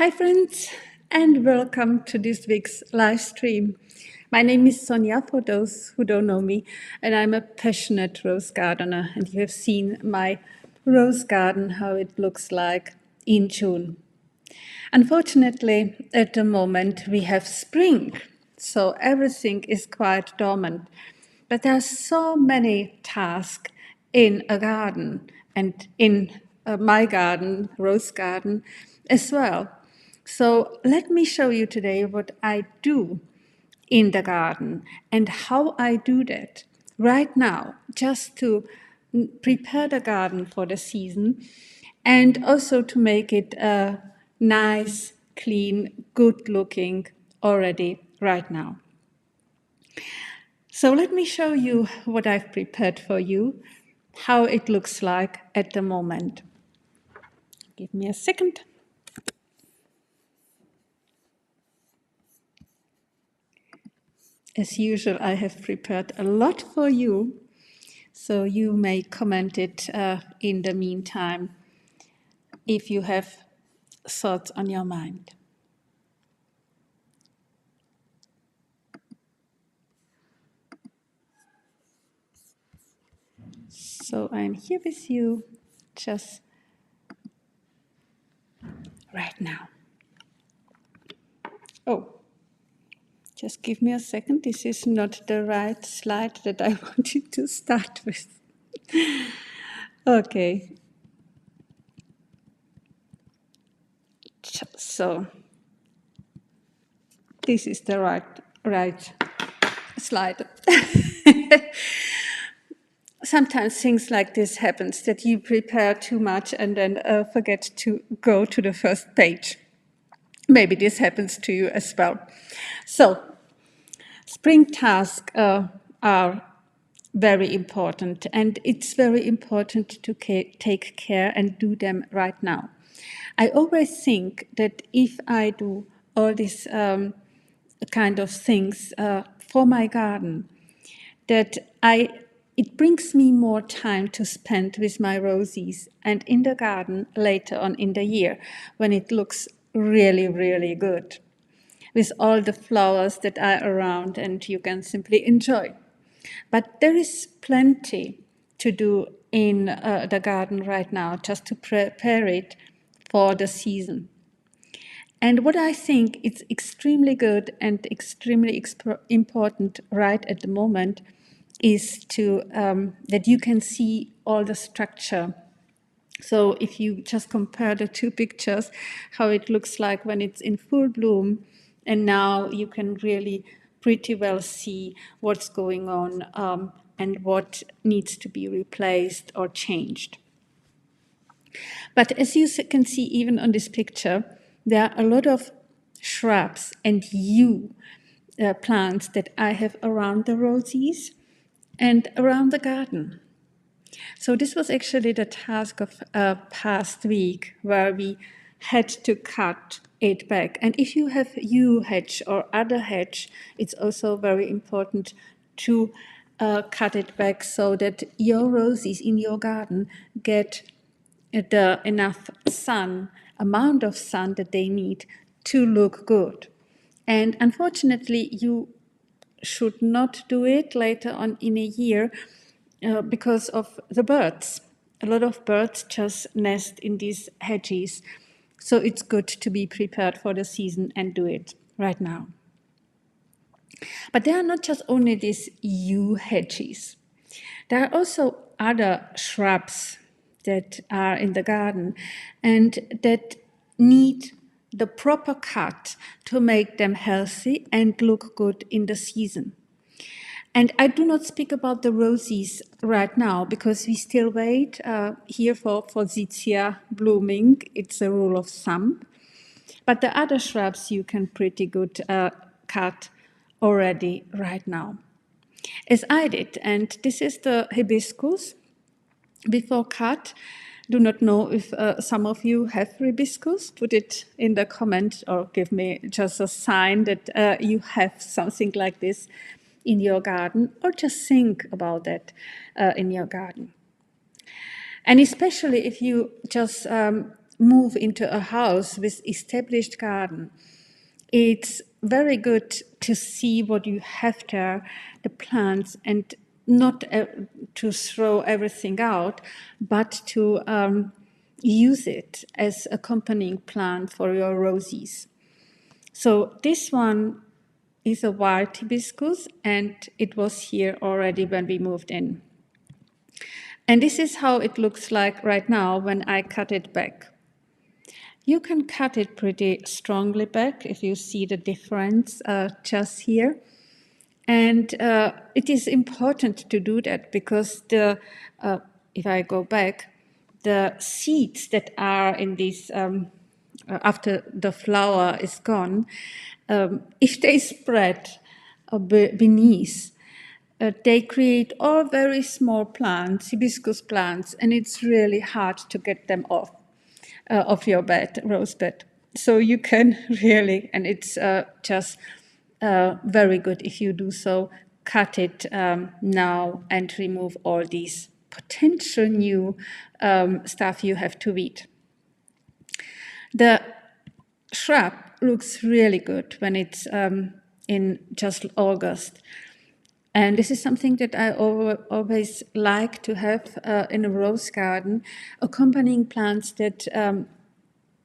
Hi, friends, and welcome to this week's live stream. My name is Sonia, for those who don't know me, and I'm a passionate rose gardener. And you have seen my rose garden, how it looks like in June. Unfortunately, at the moment, we have spring, so everything is quite dormant. But there are so many tasks in a garden and in my garden, rose garden, as well. So let me show you today what I do in the garden and how I do that right now, just to prepare the garden for the season and also to make it nice, clean, good looking already right now. So let me show you what I've prepared for you, how it looks like at the moment. Give me a second. As usual, I have prepared a lot for you, so you may comment it in the meantime if you have thoughts on your mind. So I'm here with you just right now. Oh, just give me a second. This is not the right slide that I wanted to start with. Okay. So this is the right slide. Sometimes things like this happens, that you prepare too much and then forget to go to the first page. Maybe this happens to you as well. So, spring tasks are very important, and it's very important to take care and do them right now. I always think that if I do all these kind of things for my garden, that it brings me more time to spend with my roses and in the garden later on in the year when it looks really, really good with all the flowers that are around and you can simply enjoy. But there is plenty to do in the garden right now just to prepare it for the season. And what I think is extremely good and extremely important right at the moment is to that you can see all the structure. So if you just compare the two pictures, how it looks like when it's in full bloom, and now you can really pretty well see what's going on and what needs to be replaced or changed. But as you can see, even on this picture, there are a lot of shrubs and yew plants that I have around the roses and around the garden. So this was actually the task of past week, where we had to cut it back. And if you have yew hedge or other hedge, it's also very important to cut it back so that your roses in your garden get the enough sun, amount of sun that they need to look good. And unfortunately, you should not do it later on in a year because of the birds. A lot of birds just nest in these hedges. So it's good to be prepared for the season and do it right now. But there are not just only these yew hedges. There are also other shrubs that are in the garden and that need the proper cut to make them healthy and look good in the season. And I do not speak about the roses right now because we still wait here for forsythia blooming. It's a rule of thumb. But the other shrubs you can pretty good cut already right now, as I did. And this is the hibiscus before cut. Do not know if some of you have hibiscus. Put it in the comment or give me just a sign that you have something like this in your garden, or just think about that in your garden. And especially if you just move into a house with established garden, it's very good to see what you have there, the plants, and not to throw everything out, but to use it as accompanying plant for your roses. So this one is a wild hibiscus, and it was here already when we moved in. And this is how it looks like right now when I cut it back. You can cut it pretty strongly back if you see the difference just here. And it is important to do that because if I go back, the seeds that are in this, after the flower is gone, if they spread beneath, they create all very small plants, hibiscus plants, and it's really hard to get them off of your bed, rose bed. So you can really, and it's just very good if you do so, cut it now and remove all these potential new stuff you have to weed. The shrub looks really good when it's in just August. And this is something that I always like to have in a rose garden, accompanying plants that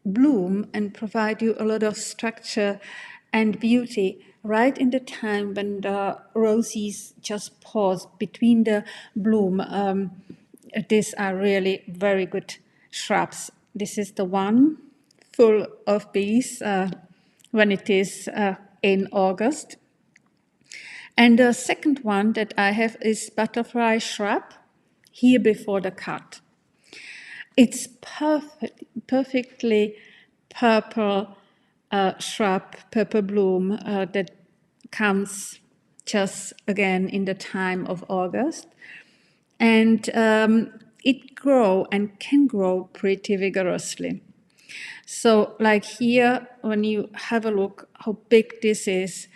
bloom and provide you a lot of structure and beauty right in the time when the roses just pause between the bloom. These are really very good shrubs. This is the one full of bees when it is in August. And the second one that I have is butterfly shrub, here before the cut. It's perfectly purple shrub, purple bloom that comes just again in the time of August. And it grows and can grow pretty vigorously. So like here, when you have a look how big this is,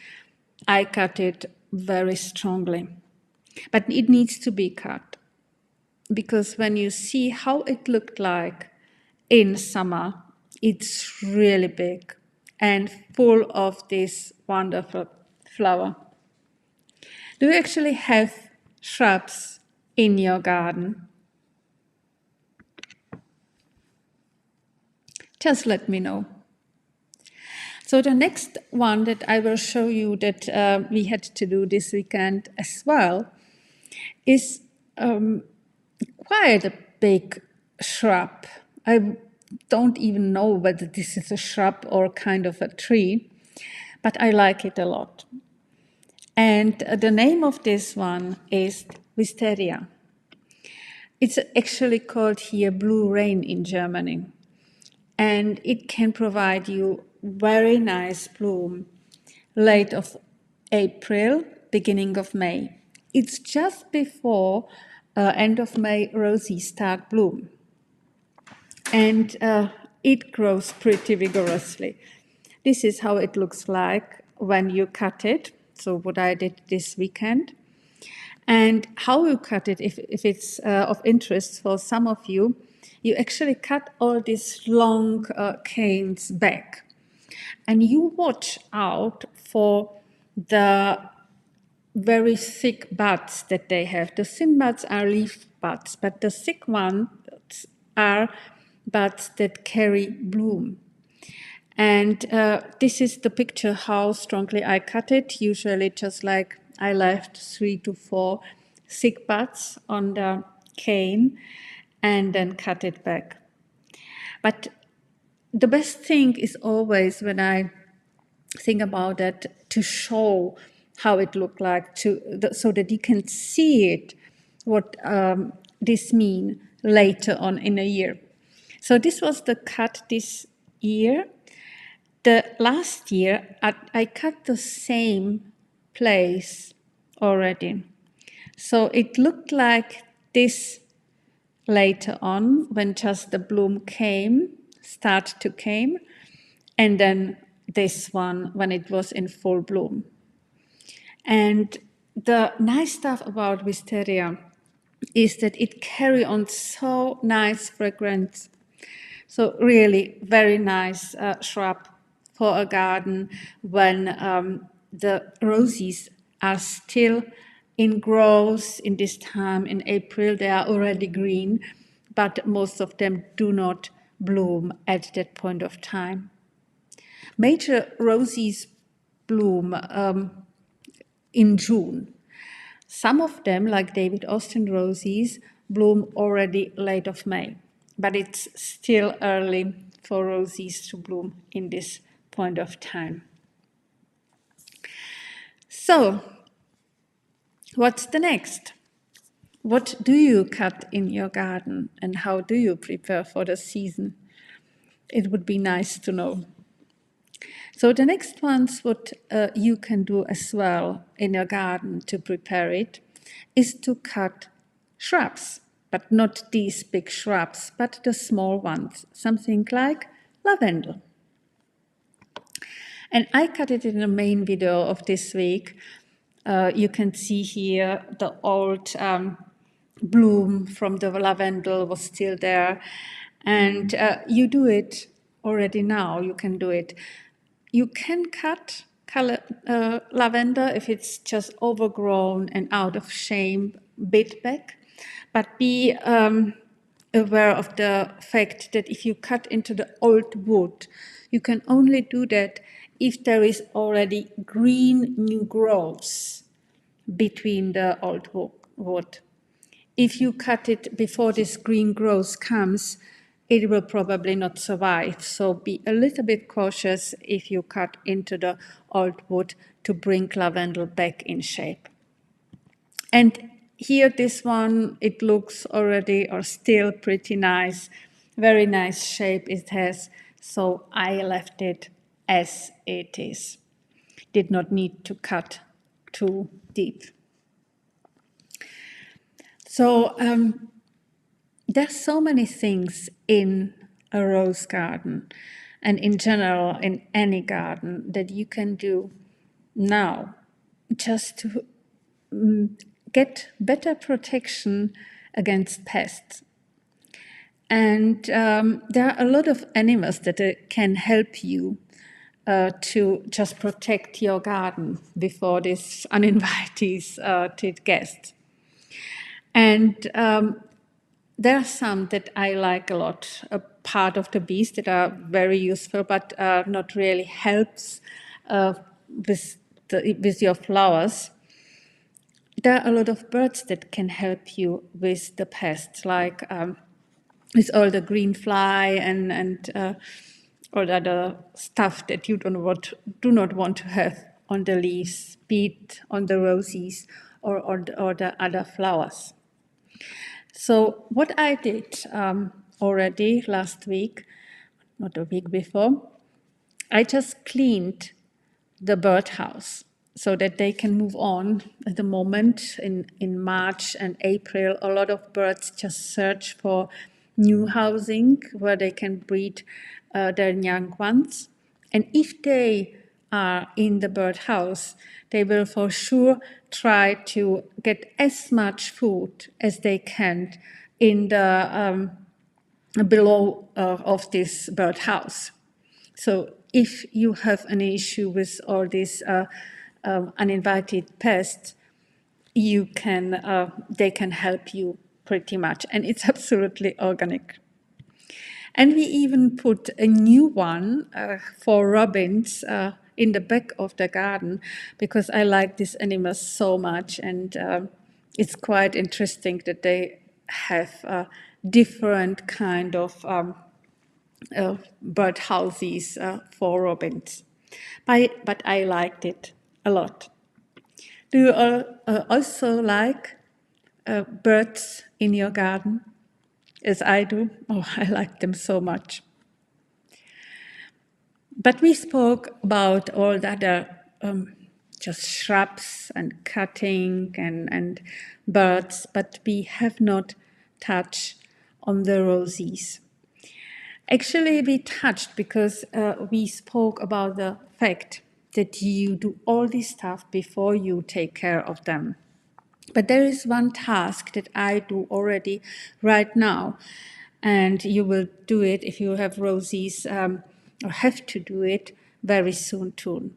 I cut it very strongly. But it needs to be cut, because when you see how it looked like in summer, it's really big and full of this wonderful flower. Do you actually have shrubs in your garden? Just let me know. So the next one that I will show you that we had to do this weekend as well is quite a big shrub. I don't even know whether this is a shrub or kind of a tree, but I like it a lot. And the name of this one is Wisteria. It's actually called here Blue Rain in Germany. And it can provide you very nice bloom late of April, beginning of May. It's just before end of May roses start bloom. And it grows pretty vigorously. This is how it looks like when you cut it. So what I did this weekend. And how you cut it, if it's of interest for some of you, you actually cut all these long canes back. And you watch out for the very thick buds that they have. The thin buds are leaf buds, but the thick ones are buds that carry bloom. And this is the picture how strongly I cut it. Usually just like I left 3 to 4 thick buds on the cane and then cut it back. But the best thing is always, when I think about that, to show how it looked like, so that you can see it, what this means later on in a year. So this was the cut this year. The last year, I cut the same place already. So it looked like this later on, when just the bloom start to came, and then this one when it was in full bloom. And the nice stuff about Wisteria is that it carry on so nice fragrance. So really very nice shrub for a garden when the roses are still in growth in this time in April. They are already green, but most of them do not bloom at that point of time. Major roses bloom in June. Some of them, like David Austin roses, bloom already late of May, but it's still early for roses to bloom in this point of time. So, what's the next? What do you cut in your garden and how do you prepare for the season? It would be nice to know. So the next ones, what you can do as well in your garden to prepare it, is to cut shrubs, but not these big shrubs, but the small ones, something like lavender. And I cut it in the main video of this week. You can see here the old bloom from the lavender was still there. And you do it already now, you can do it. You can cut lavender if it's just overgrown and out of shape, bit back, but be aware of the fact that if you cut into the old wood, you can only do that if there is already green new growths between the old wood. If you cut it before this green growth comes, it will probably not survive. So be a little bit cautious if you cut into the old wood to bring lavender back in shape. And here, this one, it looks already or still pretty nice, very nice shape it has. So I left it as it is. Did not need to cut too deep. So there's so many things in a rose garden and in general in any garden that you can do now just to get better protection against pests. And there are a lot of animals that can help you to just protect your garden before these uninvited guests. And there are some that I like a lot, a part of the bees that are very useful, but not really helps with your flowers. There are a lot of birds that can help you with the pests, like with all the green fly and all the other stuff that you do not want to have on the leaves, be it on the roses or the other flowers. So what I did already last week, not a week before, I just cleaned the birdhouse so that they can move on. At the moment, in March and April, a lot of birds just search for new housing where they can breed their young ones. And if they are in the birdhouse, they will for sure try to get as much food as they can in the below of this birdhouse. So if you have an issue with all these uninvited pests, they can help you pretty much, and it's absolutely organic. And we even put a new one for robins in the back of the garden because I like these animals so much, and it's quite interesting that they have different kind of bird houses for robins. But I liked it a lot. Do you also like birds in your garden? As I do. Oh, I like them so much. But we spoke about all the other just shrubs and cutting and birds, but we have not touched on the roses. Actually, we touched because we spoke about the fact that you do all this stuff before you take care of them. But there is one task that I do already right now, and you will do it if you have roses, or have to do it very soon too.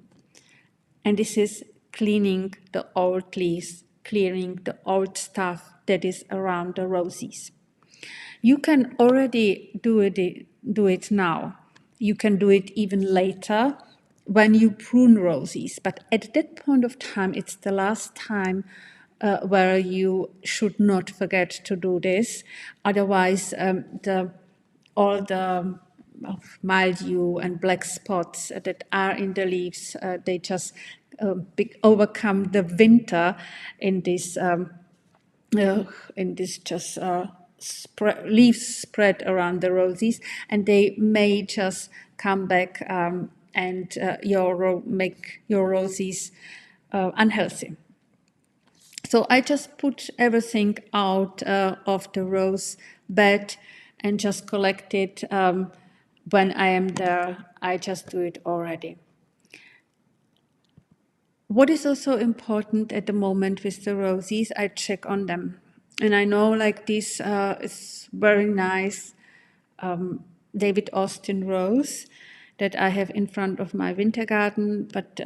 And this is cleaning the old leaves, clearing the old stuff that is around the roses. You can already do it now. You can do it even later when you prune roses. But at that point of time, it's the last time where you should not forget to do this. Otherwise, all the mildew and black spots that are in the leaves, they just overcome the winter in this just leaves spread around the roses, and they may just come back and make your roses unhealthy. So I just put everything out of the rose bed and just collect it when I am there. I just do it already. What is also important at the moment with the roses, I check on them. And I know like this is very nice David Austin rose that I have in front of my winter garden. But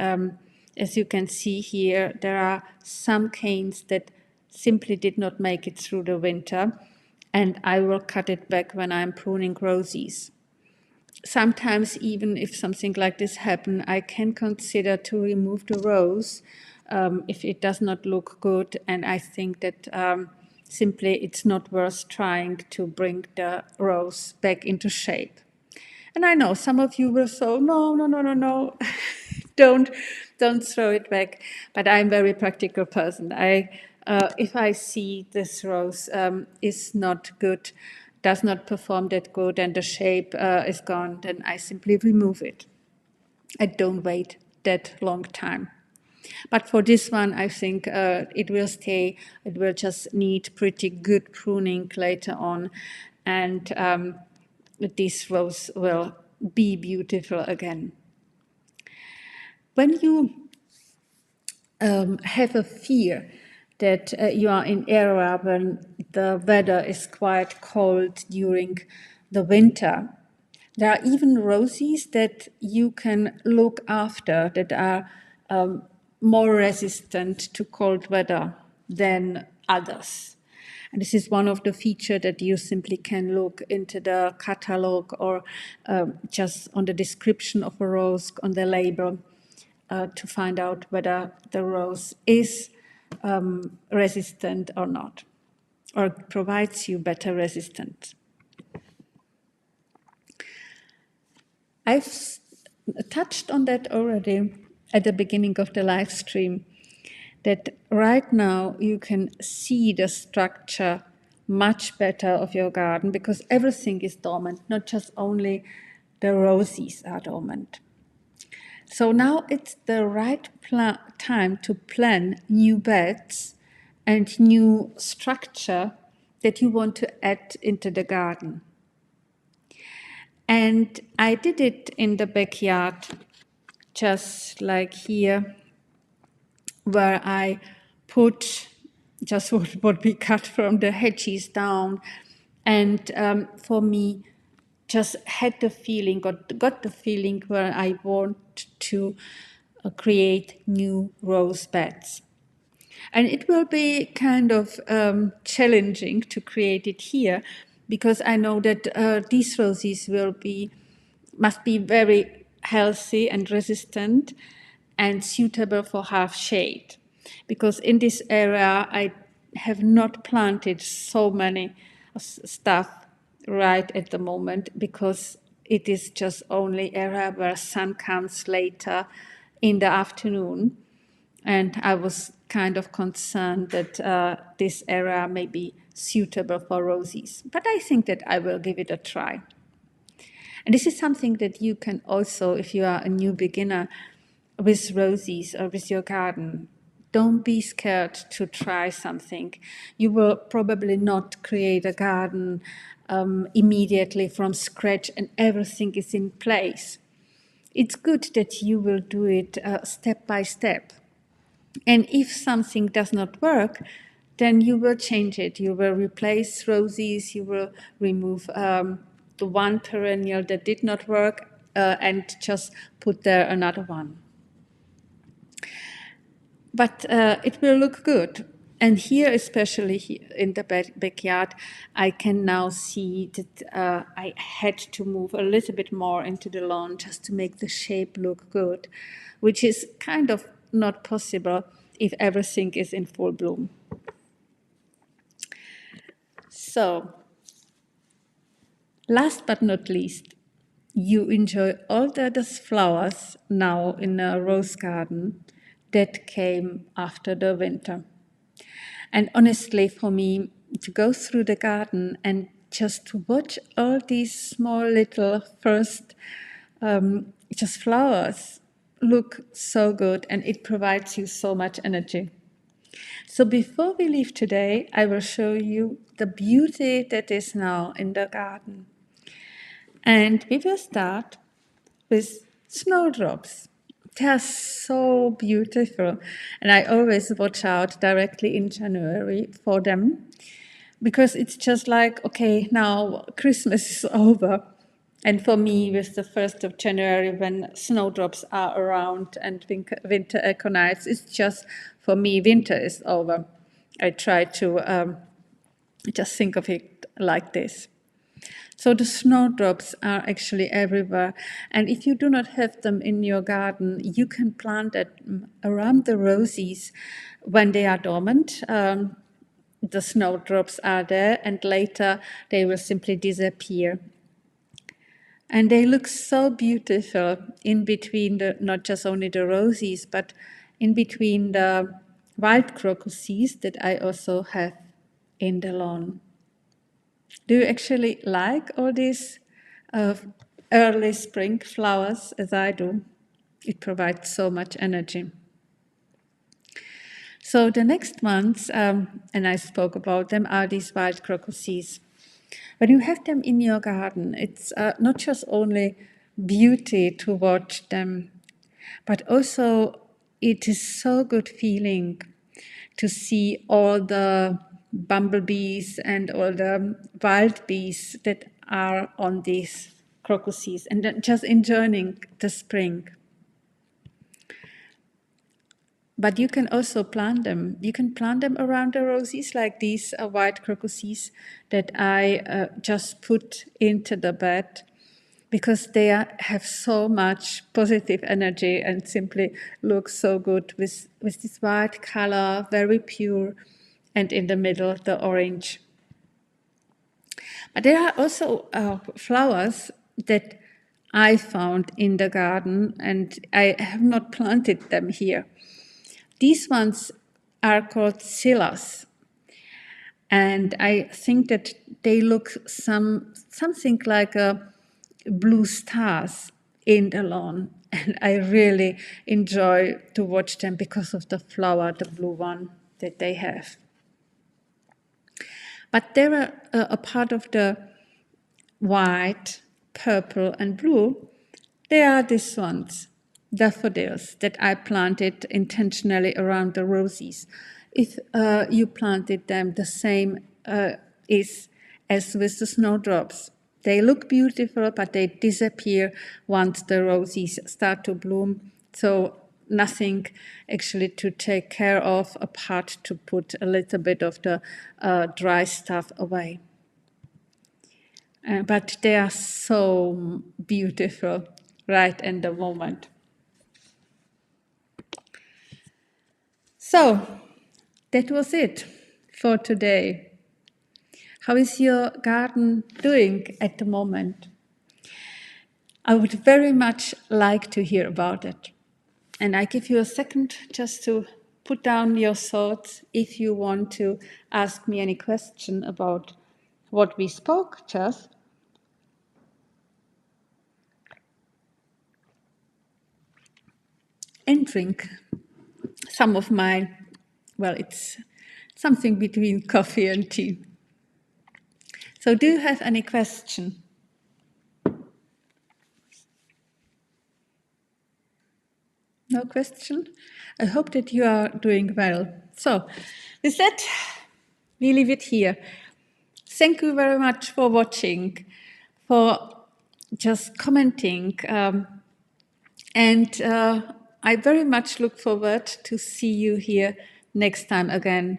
as you can see here, there are some canes that simply did not make it through the winter. And I will cut it back when I'm pruning roses. Sometimes even if something like this happens, I can consider to remove the rose if it does not look good, and I think that simply it's not worth trying to bring the rose back into shape. And I know some of you will say, no, don't throw it back. But I'm a very practical person. If I see this rose is not good, does not perform that good, and the shape is gone, then I simply remove it. I don't wait that long time. But for this one, I think it will stay. It will just need pretty good pruning later on, and this rose will be beautiful again. When you have a fear that you are in area when the weather is quite cold during the winter, there are even roses that you can look after that are more resistant to cold weather than others. And this is one of the features that you simply can look into the catalog or just on the description of a rose on the label to find out whether the rose is resistant or not, or provides you better resistance. I've touched on that already at the beginning of the live stream, that right now you can see the structure much better of your garden because everything is dormant, not just only the roses are dormant. So now it's the right time to plan new beds and new structure that you want to add into the garden. And I did it in the backyard, just like here, where I put just what we cut from the hedges down. And for me, just had the feeling, got the feeling where I want to create new rose beds. And it will be kind of challenging to create it here because I know that these roses must be very healthy and resistant and suitable for half shade. Because in this area, I have not planted so many stuff right at the moment because it is just only area where sun comes later in the afternoon. And I was kind of concerned that this area may be suitable for roses. But I think that I will give it a try. And this is something that you can also, if you are a new beginner with roses or with your garden, don't be scared to try something. You will probably not create a garden immediately from scratch and everything is in place. It's good that you will do it step by step. And if something does not work, then you will change it. You will replace roses, you will remove the one perennial that did not work and just put there another one. But it will look good. And here, especially in the backyard, I can now see that I had to move a little bit more into the lawn just to make the shape look good, which is kind of not possible if everything is in full bloom. So, last but not least, you enjoy all the other flowers now in a rose garden that came after the winter. And honestly, for me, to go through the garden and just to watch all these small little first just flowers look so good, and it provides you so much energy. So before we leave today, I will show you the beauty that is now in the garden. And we will start with snowdrops. They are so beautiful, and I always watch out directly in January for them because it's just like, okay, now Christmas is over. And for me, with the 1st of January, when snowdrops are around and winter aconites, it's just, for me, winter is over. I try to just think of it like this. So the snowdrops are actually everywhere. And if you do not have them in your garden, you can plant them around the roses when they are dormant. The snowdrops are there, and later they will simply disappear. And they look so beautiful in between not just only the roses, but in between the wild crocuses that I also have in the lawn. Do you actually like all these early spring flowers as I do? It provides so much energy. So the next ones, and I spoke about them, are these wild crocuses. When you have them in your garden, it's not just only beauty to watch them, but also it is so good feeling to see all the bumblebees and all the wild bees that are on these crocuses and then just enjoying the spring. But you can also plant them. You can plant them around the roses, like these white crocuses that I just put into the bed, because they have so much positive energy and simply look so good with this white color, very pure, and in the middle, the orange. But there are also flowers that I found in the garden, and I have not planted them here. These ones are called scillas, and I think that they look something like blue stars in the lawn, and I really enjoy to watch them because of the flower, the blue one that they have. But there are a part of the white, purple, and blue. They are these ones, daffodils, that I planted intentionally around the roses. If you planted them, the same is as with the snowdrops. They look beautiful, but they disappear once the roses start to bloom. So nothing actually to take care of apart to put a little bit of the dry stuff away. But they are so beautiful right in the moment. So that was it for today. How is your garden doing at the moment? I would very much like to hear about it. And I give you a second just to put down your thoughts if you want to ask me any question about what we spoke just. And drink some of my, well, it's something between coffee and tea. So do you have any question? No question? I hope that you are doing well. So with that, We leave it here. Thank you very much for watching, for just commenting. And I very much look forward to see you here next time again.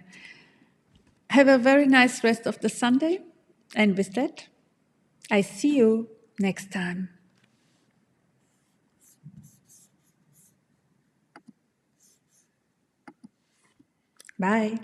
Have a very nice rest of the Sunday. And with that, I see you next time. Bye.